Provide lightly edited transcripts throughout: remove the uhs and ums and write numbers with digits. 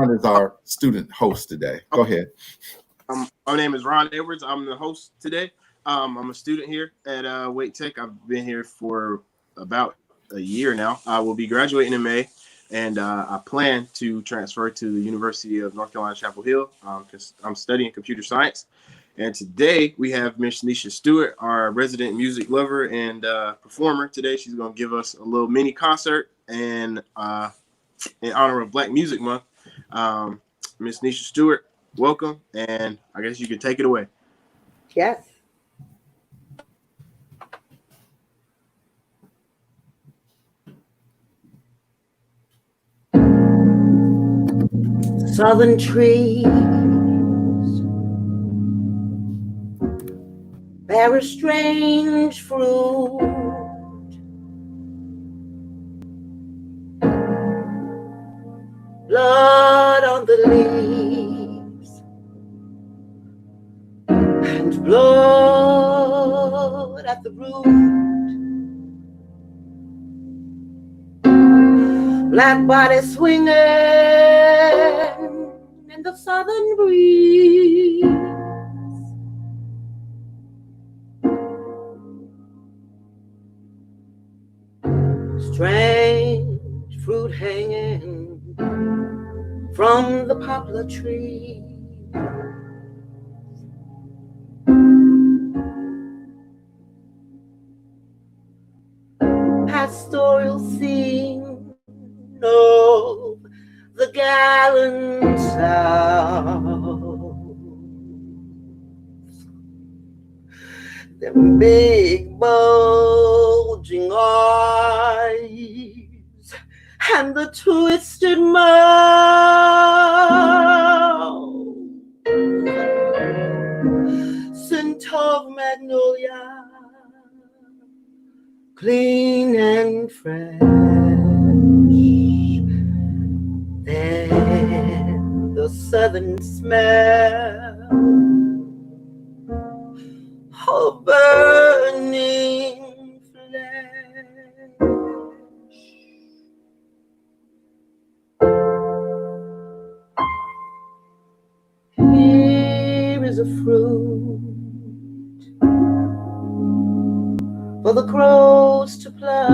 Is our student host today. Go ahead. My name is Ron Edwards. I'm the host today. I'm a student here at Wake Tech. I've been here for about a year now. I will be graduating in May, and I plan to transfer to the University of North Carolina, Chapel Hill, because I'm studying computer science. And today we have Miss Nitia Stewart, our resident music lover and performer. Today she's going to give us a little mini concert and in honor of Black Music Month. Miss Nitia Stewart, welcome, and I guess you can take it away. Yes. Southern trees bear a strange fruit. Blood on the leaves and blood at the root. Black body swinging in the southern breeze. Strange fruit hanging from the poplar tree. Pastoral scene of the gallant South. Them big bulging eyes and the twisted mouth, scent of magnolia, clean and fresh. Then the southern smell of burning flesh. Here is a fruit for the crows to pluck,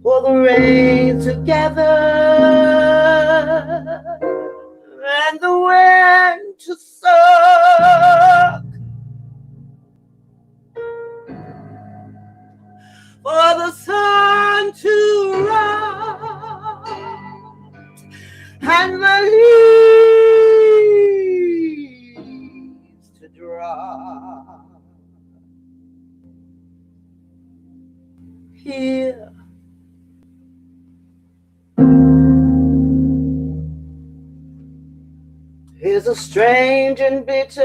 for the rain to gather and the wind to suck, for the sun to rise and the leaves to drop. Here is a strange and bitter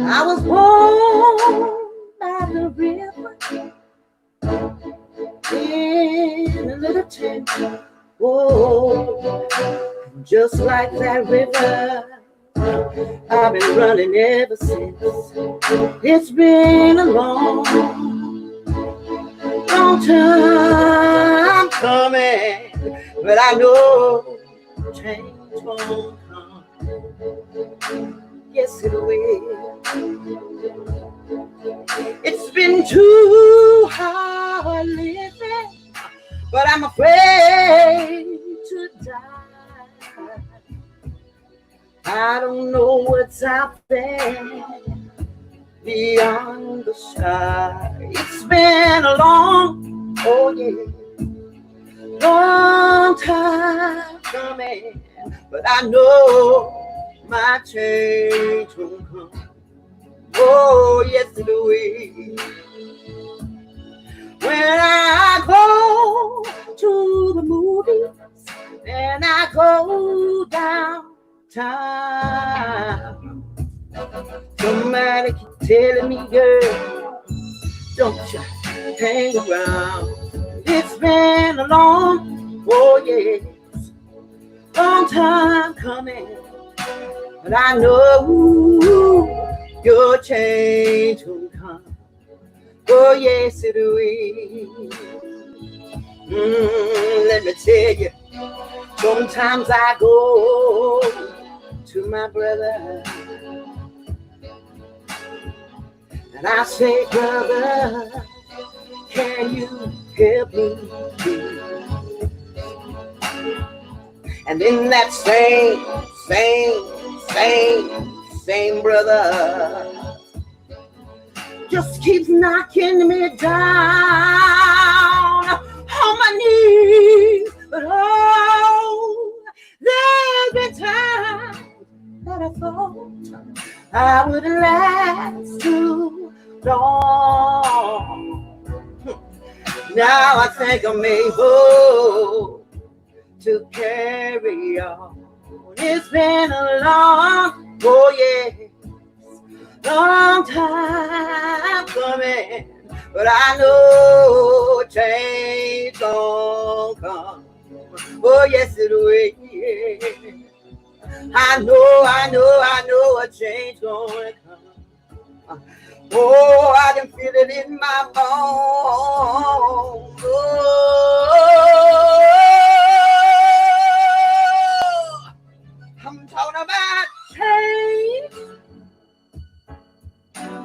I was born by the river in a little tent. Whoa, just like that river, I've been running ever since. It's been a long time coming, but I know change won't come. Yes, it will. It's been too hard living but I'm afraid to die. I don't know what's out there beyond the sky. It's been a long, oh yeah, long time coming, but I know my change will come. Oh, yes, it will. When I go to the movies and I go downtown, somebody keep telling me, girl, don't you hang around. It's been a long, oh yes, long time coming, but I know your change will come. Oh yes, it will. Let me tell you, sometimes I go to my brother and I say, brother, can you help me? And then that same brother just keeps knocking me down on my knees. But oh, there's been times that I thought I would last too long. Now I think I'm able to carry on. It's been a long, oh yeah, long time coming, but I know change gon' come. Oh yes, it will. I know a change gonna come. Oh, I can feel it in my bones. Oh, I'm talking about change.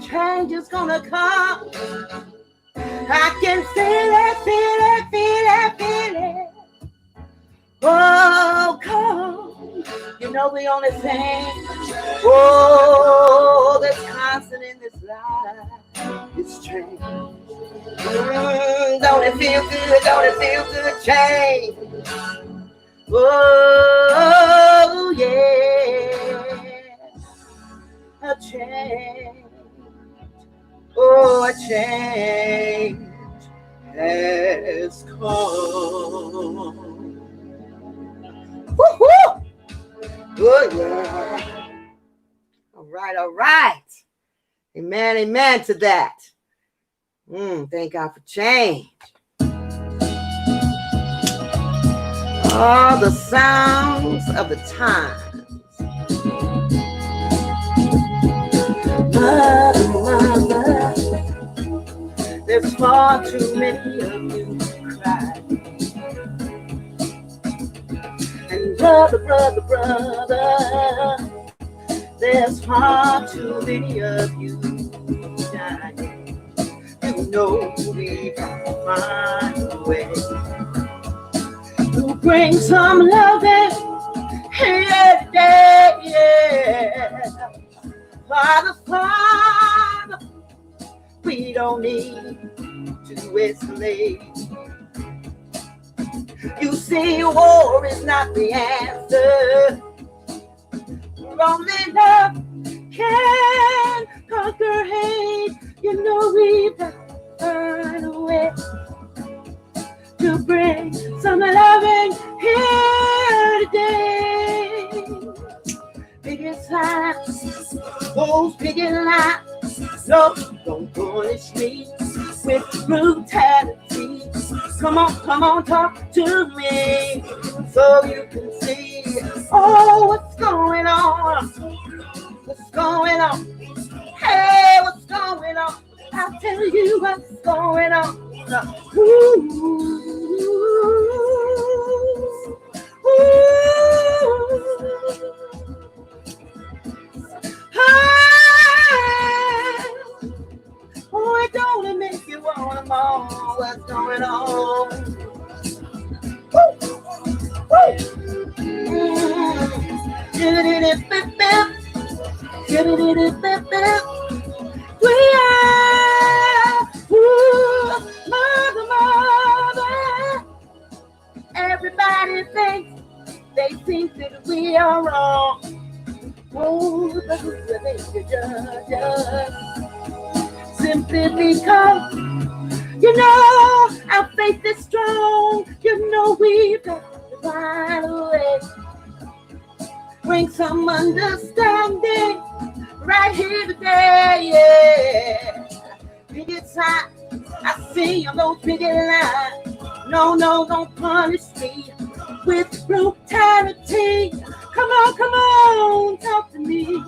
Change is gonna come. I can feel it. Oh, come. You know the only thing, oh, that's constant in this life is change. Don't it feel good, change. Oh, yeah, a change. Oh, a change has come. Woo-hoo! Good, yeah. All right. Amen to that. Thank God for change. All the sounds of the times. Mother, there's far too many of you crying. And brother, there's far too many of you dying. You know we can find a way to bring some loving here today, yeah. Father, we don't need to escalate. You see, war is not the answer. Only love can conquer hate. You know we've got to find a way to bring some loving here today. Biggest lies, those biggest lies. No, don't punish me with brutality. Come on, talk to me so you can see. Oh, what's going on? What's going on? Hey, what's going on? I'll tell you what's going on. Oh, it don't make you wanna know what's going on. We are, ooh, mother, mother. Everybody thinks they think that we are wrong. Oh, but they judge us simply because, you know, our faith is strong. You know, we've got to find a way. Bring some understanding right here today, yeah. Picket sign, I see on those picket lines. No, no, don't punish me with brutality. Come on, talk to me.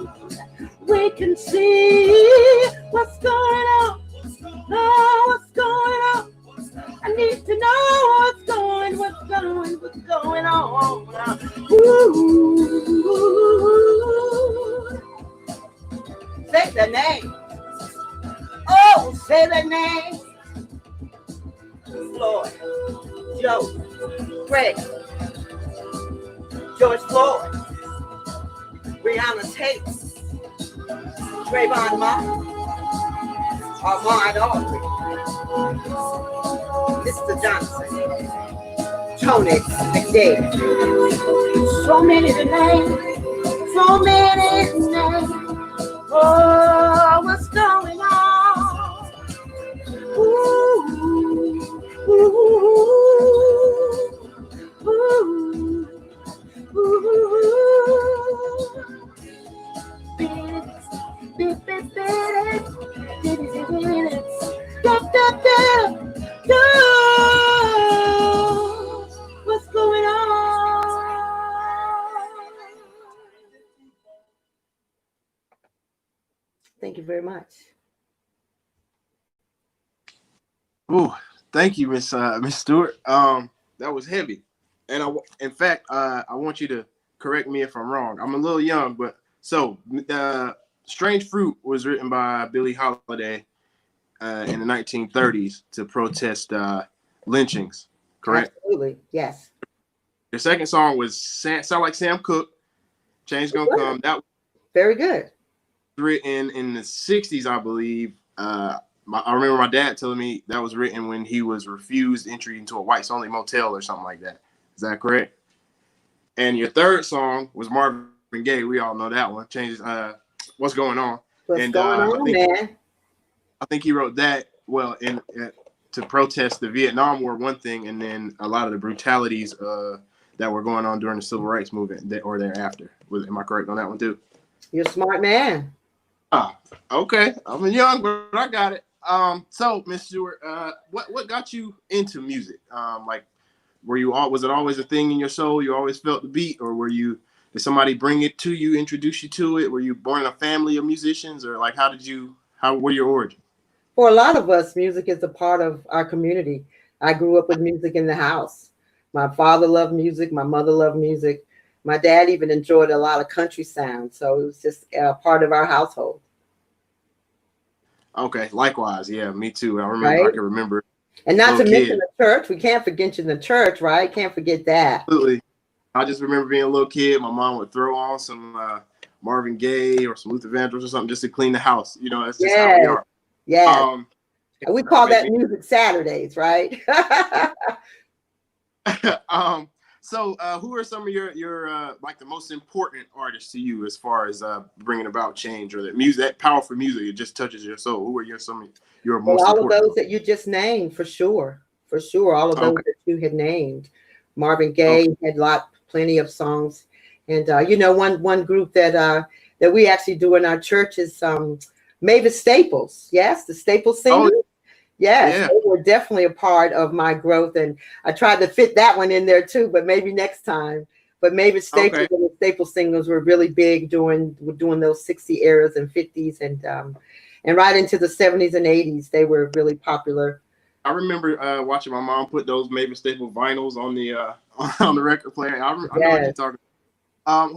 We can see what's going on. Oh, what's going on? I need to know what's going on. Ooh. Say the name. Oh, say the name. Floyd, Joe, Greg, George Floyd, Breonna Tate, Trayvon Martin, Ahmaud Arbery, Mr. Johnson, Tony McDade. So many to name, so many to name. Oh, what's going on? Ooh, ooh, ooh, what's going on? Thank you very much. Ooh, thank you, Miss Stewart. That was heavy, and in fact, I want you to correct me if I'm wrong. I'm a little young, but so "Strange Fruit" was written by Billie Holiday in the 1930s to protest lynchings. Correct? Absolutely, yes. The second song was "Sound Like Sam Cooke." Change Gonna Come. That was Very good. written in the 60s, I believe. I remember my dad telling me that was written when he was refused entry into a whites-only motel or something like that. Is that correct? And your third song was Marvin Gaye. We all know that one. Changes What's Going On. What's going on, man? I think he wrote that to protest the Vietnam War, one thing, and then a lot of the brutalities that were going on during the Civil Rights Movement or thereafter. Am I correct on that one too? You're a smart man. Okay. I'm young, but I got it. So, Miss Stewart, what got you into music? Was it always a thing in your soul? You always felt the beat, or did somebody bring it to you, introduce you to it? Were you born in a family of musicians, or like what are your origins? For a lot of us, music is a part of our community. I grew up with music in the house. My father loved music. My mother loved music. My dad even enjoyed a lot of country sound. So it was just part of our household. Okay, likewise. Yeah, me too. I can remember. And not to mention the church. We can't forget the church, right? Can't forget that. Absolutely. I just remember being a little kid. My mom would throw on some Marvin Gaye or some Luther Vandross or something just to clean the house. You know, that's just how we are. Yeah. We call that Music Saturdays, right? So who are some of your like the most important artists to you as far as bringing about change, or that powerful music that just touches your soul? Who are some of your most all important? Of those that you just named, for sure. All of those that you had named. Marvin Gaye had plenty of songs, and one group that we actually do in our church is Mavis Staples. Yes, the Staples Singers. Yes, yeah. They were definitely a part of my growth, and I tried to fit that one in there too, but maybe next time. But Mavis Staples and the Staples Singers were really big during those 60s eras and 50s, and right into the 70s and 80s, they were really popular. I remember watching my mom put those Mavis Staples vinyls on the record player. I know what you're talking about.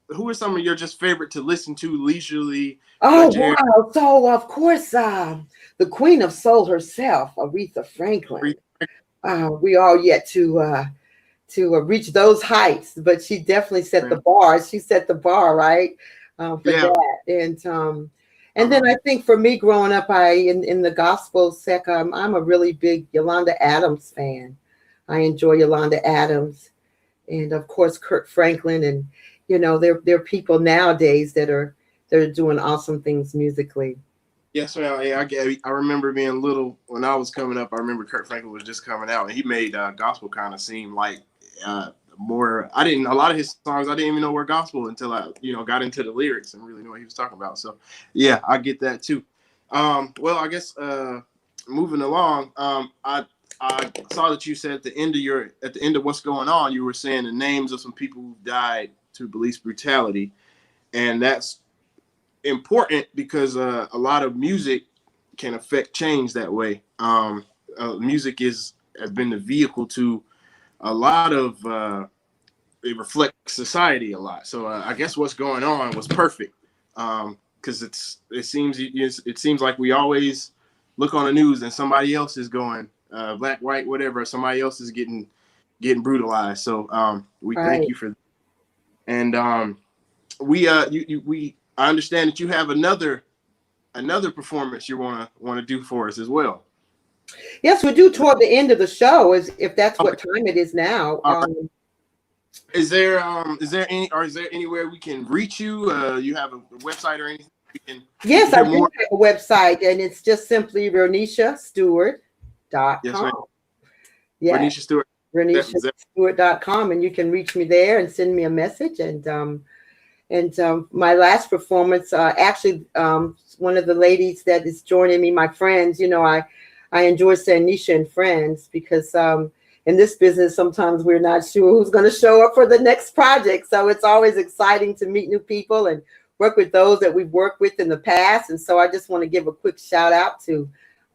Who are some of your just favorite to listen to leisurely? Oh, wow. So, of course, the Queen of Soul herself, Aretha Franklin. We all yet to reach those heights, but she definitely set the bar. She set the bar, right, for that. And then I think for me growing up, in the gospel sec, I'm a really big Yolanda Adams fan. I enjoy Yolanda Adams, and of course Kurt Franklin, and there are people nowadays that are doing awesome things musically. Yes, ma'am. I remember being little when I was coming up. I remember Kurt Franklin was just coming out, and he made gospel kind of seem like more. A lot of his songs I didn't even know were gospel until I got into the lyrics and really knew what he was talking about. So yeah, I get that too. Well, I guess moving along, I saw that you said at the end of what's going on, you were saying the names of some people who died to police brutality, and that's important because a lot of music can affect change that way. Music has been the vehicle to a lot of it reflects society a lot. So I guess what's going on was perfect because it seems like we always look on the news and somebody else is going black, white, whatever. Somebody else is getting brutalized. So we thank you for that. And I understand that you have another performance you want to do for us as well. Yes, we do toward the end of the show, if that's what time it is now. Is there anywhere we can reach you? You have a website or anything? Yes, I do have a website, and it's just simply RoniciaStewart.com. Yes, ma'am. Yeah. Ronisha Stewart. RoniciaStewart.com, and you can reach me there and send me a message. And my last performance, actually, one of the ladies that is joining me, my friends, I enjoy saying Nitia and friends because in this business, sometimes we're not sure who's going to show up for the next project. So it's always exciting to meet new people and work with those that we've worked with in the past. And so I just want to give a quick shout out to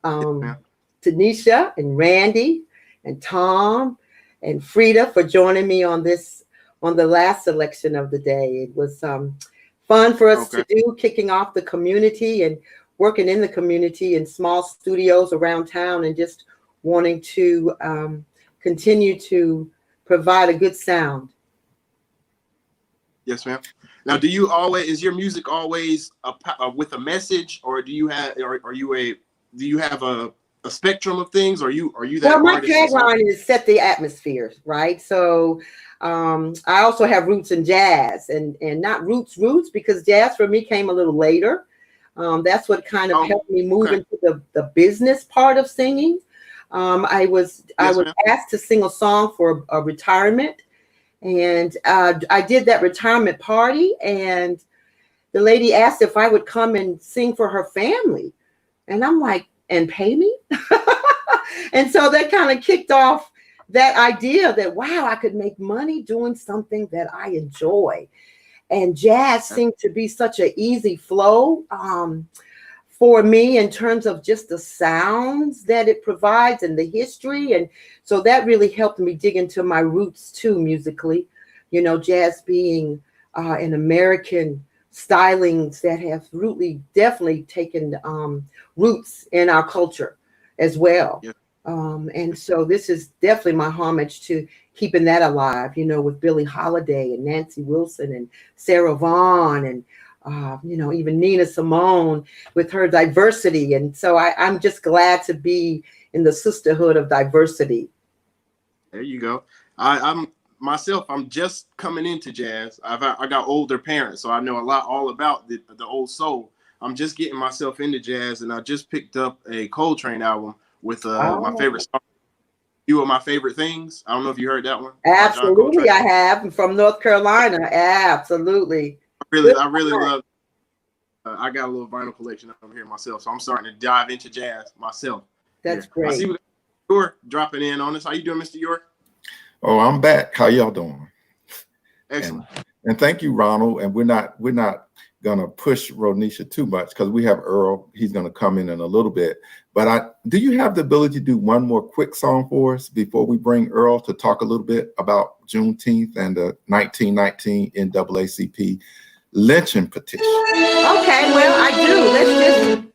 Nitia and Randy and Tom and Frida for joining me on the last selection of the day. It was fun for us to do, kicking off the community and working in the community in small studios around town and just wanting to continue to provide a good sound. Yes, ma'am. Now, is your music always with a message, or do you have a spectrum of things? Are you that? Well, my tagline is set the atmosphere, right? So I also have roots in jazz and not roots because jazz for me came a little later. That's what kind of helped me move into the business part of singing. I was asked to sing a song for a retirement, and I did that retirement party, and the lady asked if I would come and sing for her family, and I'm like, and pay me? And so that kind of kicked off that idea that, wow, I could make money doing something that I enjoy. And jazz seemed to be such an easy flow for me in terms of just the sounds that it provides and the history. And so that really helped me dig into my roots too, musically, jazz being an American stylings that have really definitely taken roots in our culture as well. Yeah. And so this is definitely my homage to keeping that alive, with Billie Holiday and Nancy Wilson and Sarah Vaughan and, even Nina Simone with her diversity. And so I'm just glad to be in the sisterhood of diversity. There you go. I'm just coming into jazz. I got older parents, so I know all about the old soul. I'm just getting myself into jazz, and I just picked up a Coltrane album with my favorite song, "You Are My Favorite Things." I don't know if you heard that one. Absolutely, I have. I'm from North Carolina. Absolutely. I really love. I got a little vinyl collection over here myself, so I'm starting to dive into jazz myself. That's great. I see Eure dropping in on us. How you doing, Mr. Eure? Oh, I'm back. How y'all doing? Excellent. And thank you, Ronald. And we're not gonna push Ronisha too much because we have Earl. He's gonna come in a little bit. But do you have the ability to do one more quick song for us before we bring Earl to talk a little bit about Juneteenth and the 1919 NAACP lynching petition? Okay, well, I do.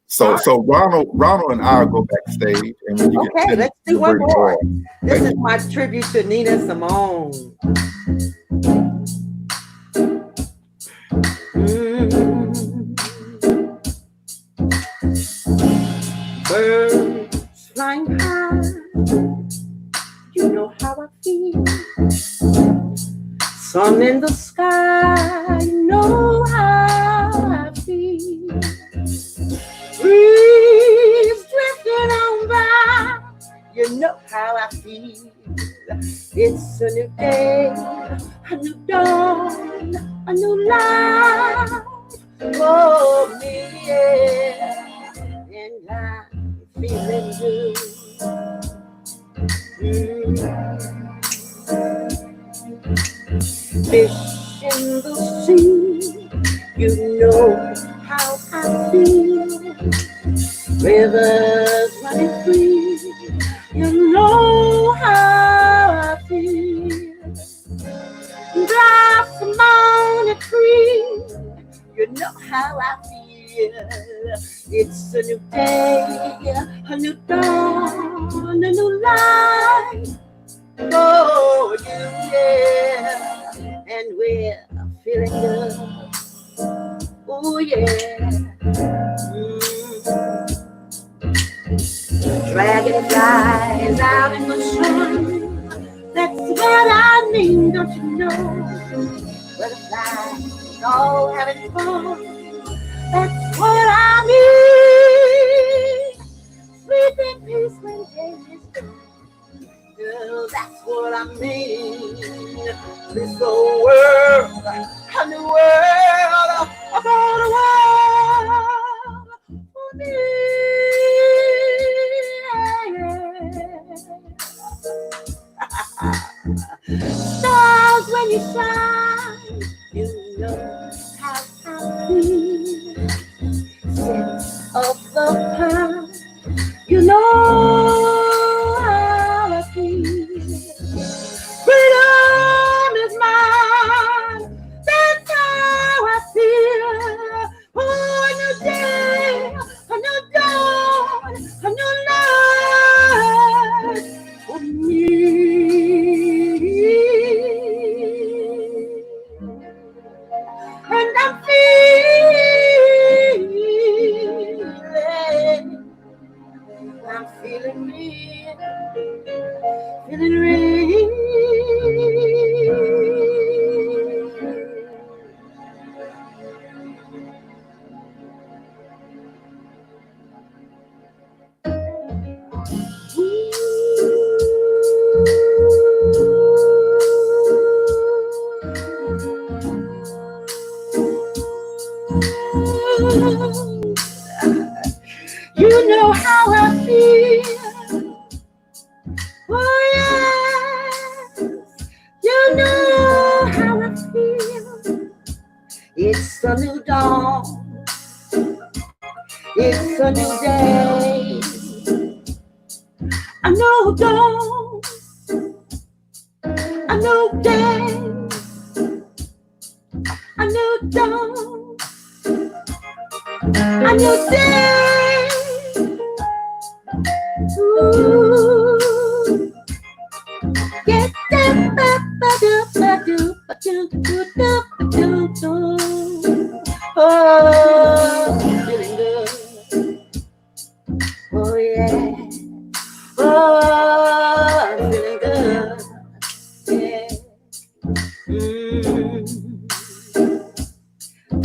So Ronald and I will go backstage, and when you get Okay, finished, let's do you'll one bring more. Earl. This is my tribute to Nina Simone. Birds flying high, you know how I feel. Sun in the sky, you know how I feel. Breeze drifting on by, you know how I feel. It's a new day, a new dawn, a new life for me, yeah. And I'm feeling good. Fish in the sea, you know how I feel. Rivers running free, you know how I feel. Blossom on a tree, you know how I feel. It's a new day, a new dawn, a new life for you, yeah. And we're feeling good. Oh yeah. Dragonflies out in the sun. That's what I mean, don't you know? Butterflies all having fun. That's what I mean. Sleep in peace when day is done. Girl, that's what I mean. This old world, a new world, a better world for me. Stars when you shine, you know how I feel. Sense of the past, you know how I feel. Freedom is mine, that's how I feel. Oh, a new day, a new dawn, a new life for me. And I'm feeling real, feeling real. You know how I feel. Oh yes, you know how I feel. It's a new dawn. It's a new day. A new dawn. A new day. A new dawn. A new day. Ooh. Get oh, feeling good. Oh yeah. Oh, I'm feeling good. Yeah.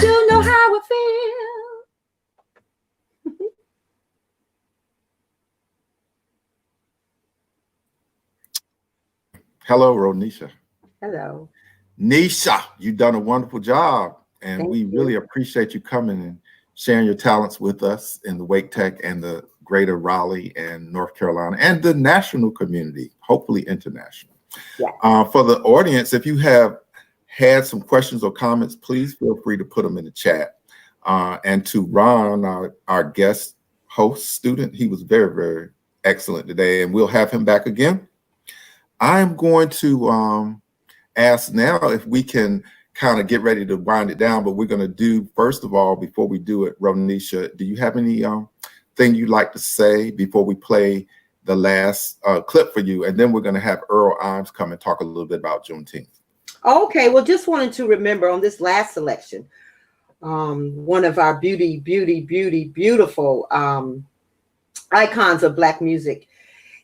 You know how I feel. Hello, Ronisha. Hello. Nisha, you've done a wonderful job, and Thank we you. really appreciate you coming and sharing your talents with us in the Wake Tech and the greater Raleigh and North Carolina and the national community, hopefully international. Yeah. For the audience, if you have had some questions or comments, please feel free to put them in the chat. And to Ron, our guest host student, he was very, very excellent today, and we'll have him back again. I'm going to ask now if we can kind of get ready to wind it down, but we're going to do, first of all, before we do it, Ronisha, do you have any thing you'd like to say before we play the last clip for you? And then we're going to have Earl Ijames come and talk a little bit about Juneteenth. Okay, well, just wanted to remember on this last selection, one of our beautiful icons of Black music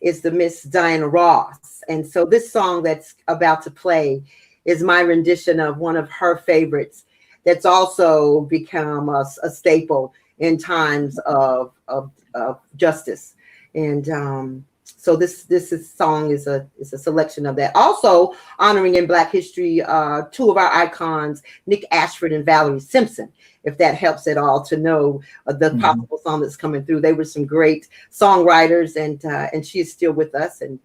is the Miss Diana Ross. And so this song that's about to play is my rendition of one of her favorites that's also become a staple in times of justice. And so this song is a selection of that. Also honoring in Black history, two of our icons, Nick Ashford and Valerie Simpson, if that helps at all to know the possible song that's coming through. They were some great songwriters, and she is still with us, and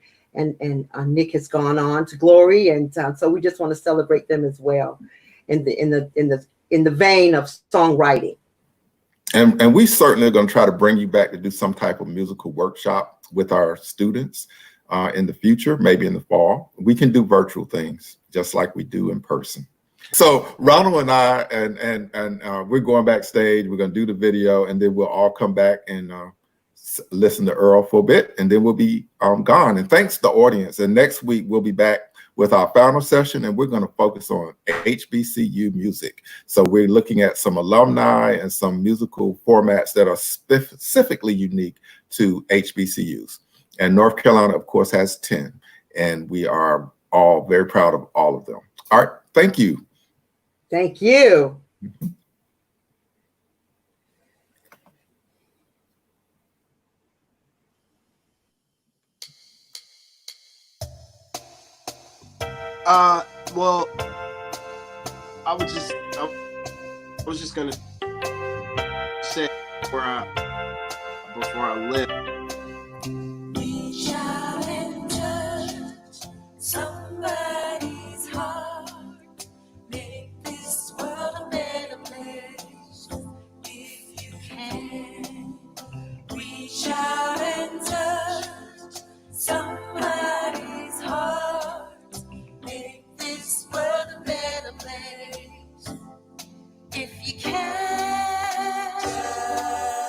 Nick has gone on to glory, and so we just want to celebrate them as well in the vein of songwriting. And we certainly are going to try to bring you back to do some type of musical workshop with our students in the future, maybe in the fall. We can do virtual things just like we do in person. So Ronald and I, and we're going backstage. We're going to do the video, and then we'll all come back and listen to Earl for a bit, and then we'll be gone. And thanks to the audience. And next week we'll be back with our final session, and we're going to focus on HBCU music. So we're looking at some alumni and some musical formats that are specifically unique to HBCUs. And North Carolina, of course, has 10, and we are all very proud of all of them. All right, thank you. Thank you. Well, I was just gonna say before I left. Reach out and touch somebody's heart. Make this world a better place. If you can, reach out and touch somebody's heart. Make this world a better place. If you can,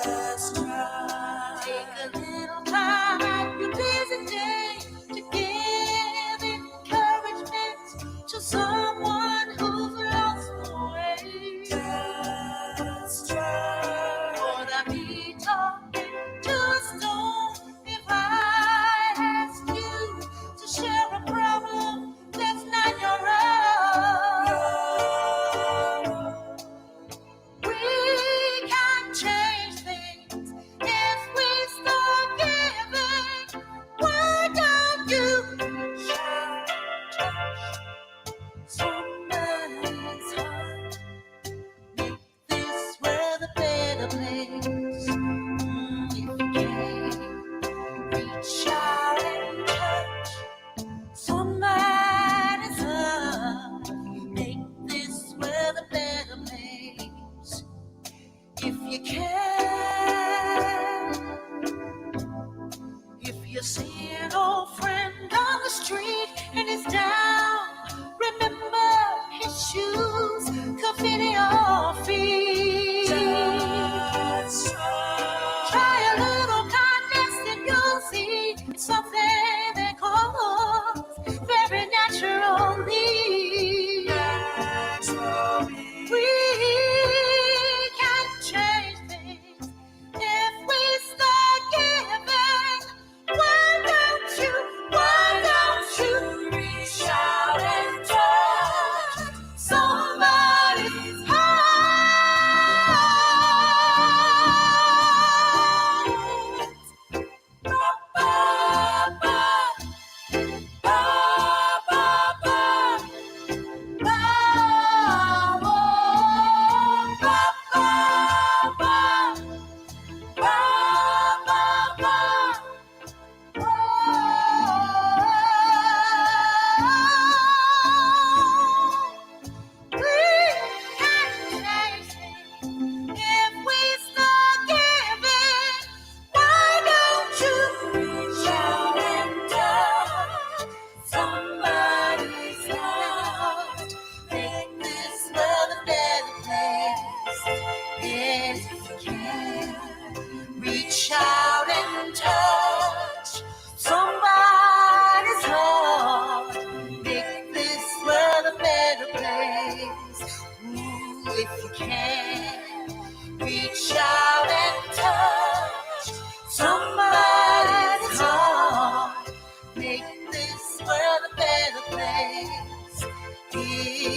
just try. Take a little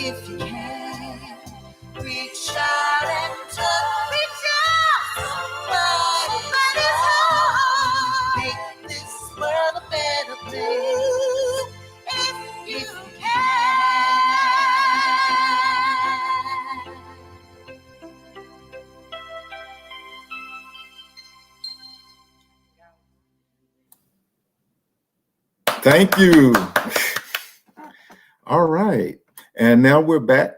if you can, reach out and touch somebody's heart. Make this world a better place if you can. Thank you. All right. And now we're back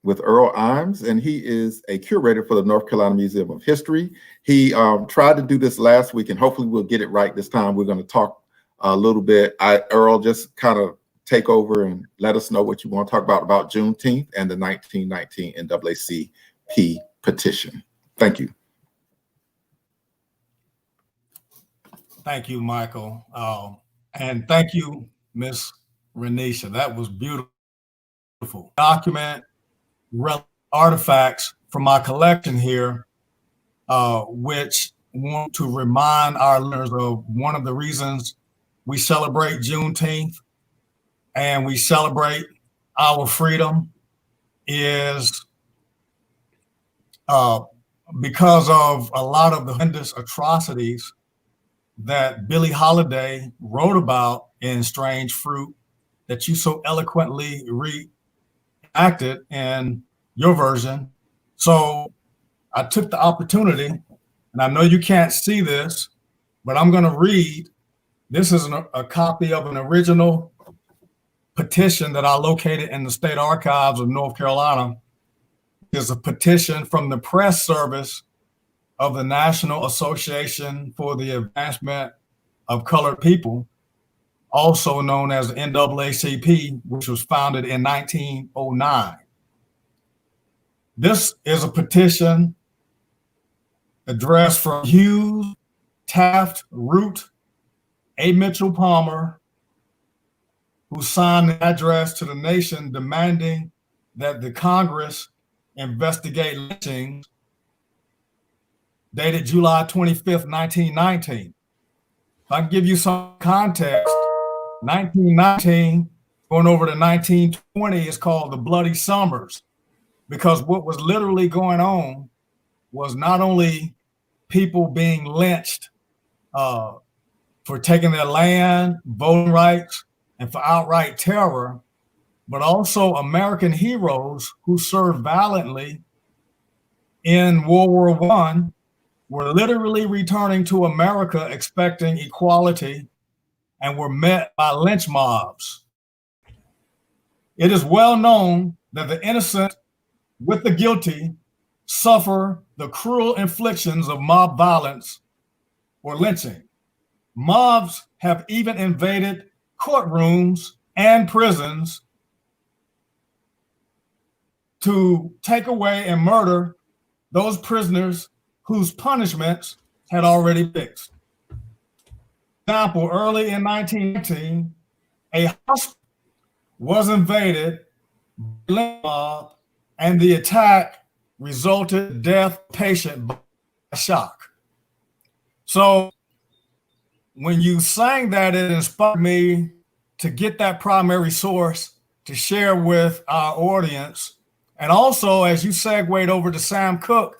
with Earl Ijames, and he is a curator for the North Carolina Museum of History. He tried to do this last week, and hopefully we'll get it right this time. We're going to talk a little bit. Earl, just kind of take over and let us know what you want to talk about Juneteenth and the 1919 NAACP petition. Thank you. Thank you, Michael. And thank you, Miss Renisha. That was beautiful. Document artifacts from my collection here, which want to remind our listeners of one of the reasons we celebrate Juneteenth and we celebrate our freedom is because of a lot of the horrendous atrocities that Billie Holiday wrote about in Strange Fruit that you so eloquently reenacted in your version. So I took the opportunity, and I know you can't see this, but I'm going to read. This is a copy of an original petition that I located in the State Archives of North Carolina. It's a petition from the press service of the National Association for the Advancement of Colored People, also known as the NAACP, which was founded in 1909. This is a petition addressed from Hughes, Taft, Root, A. Mitchell Palmer, who signed the address to the nation demanding that the Congress investigate lynchings dated July 25th, 1919. If I can give you some context, 1919 going over to 1920 is called the Bloody Summers, because what was literally going on was not only people being lynched for taking their land, voting rights, and for outright terror, but also American heroes who served valiantly in World War I were literally returning to America expecting equality and were met by lynch mobs. It is well known that the innocent with the guilty suffer the cruel inflictions of mob violence or lynching. Mobs have even invaded courtrooms and prisons to take away and murder those prisoners whose punishments had already fixed. For example, early in 1919, a hospital was invaded by a mob, and the attack resulted in death of the patient by shock. So when you sang that, it inspired me to get that primary source to share with our audience. And also, as you segued over to Sam Cooke,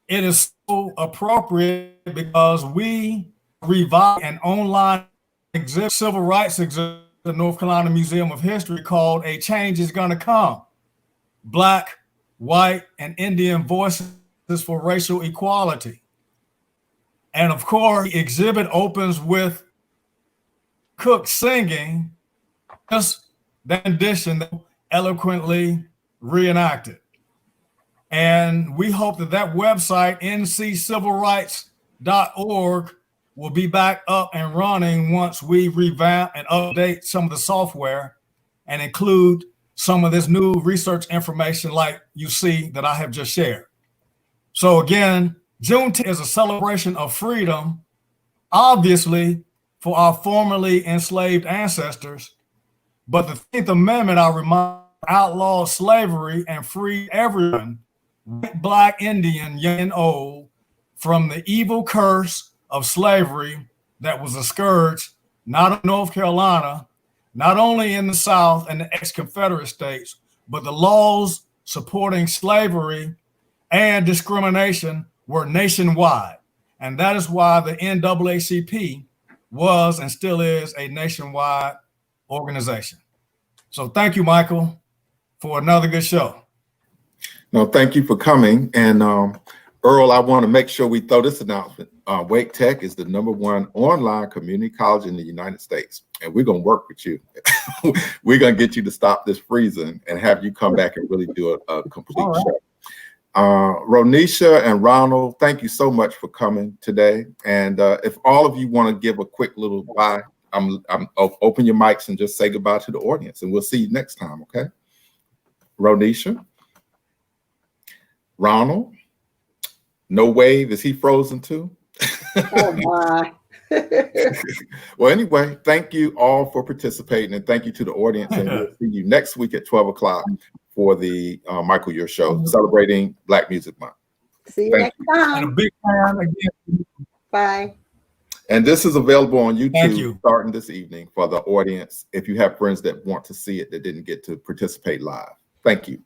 it is so appropriate because we revive an online exhibit, civil rights exhibit, the North Carolina Museum of History, called A Change is Gonna Come: Black, White, and Indian Voices for Racial Equality. And of course, the exhibit opens with Cooke singing just that rendition that eloquently reenacted. And we hope that that website, nccivilrights.org, will be back up and running once we revamp and update some of the software and include some of this new research information like you see that I have just shared. So again, Juneteenth is a celebration of freedom, obviously for our formerly enslaved ancestors, but the 15th Amendment, I remind, outlawed slavery and freed everyone, white, black, Indian, young and old, from the evil curse of slavery that was a scourge, not in North Carolina, not only in the South and the ex-Confederate states, but the laws supporting slavery and discrimination were nationwide. And that is why the NAACP was and still is a nationwide organization. So thank you, Michael, for another good show. No, thank you for coming. And Earl, I want to make sure we throw this announcement. Wake Tech is the #1 online community college in the United States. And we're going to work with you. We're going to get you to stop this freezing and have you come back and really do a complete show. Ronisha and Ronald, thank you so much for coming today. And if all of you want to give a quick little bye, I'm open your mics and just say goodbye to the audience, and we'll see you next time. Okay. Ronisha, Ronald, no wave. Is he frozen too? Oh my. Well, anyway, thank you all for participating, and thank you to the audience. And we'll see you next week at 12 o'clock for the Michael Eure Show, celebrating Black Music Month. See you next time. And a big fan again. Bye. And this is available on Thank YouTube you. starting this evening for the audience if you have friends that want to see it that didn't get to participate live. Thank you.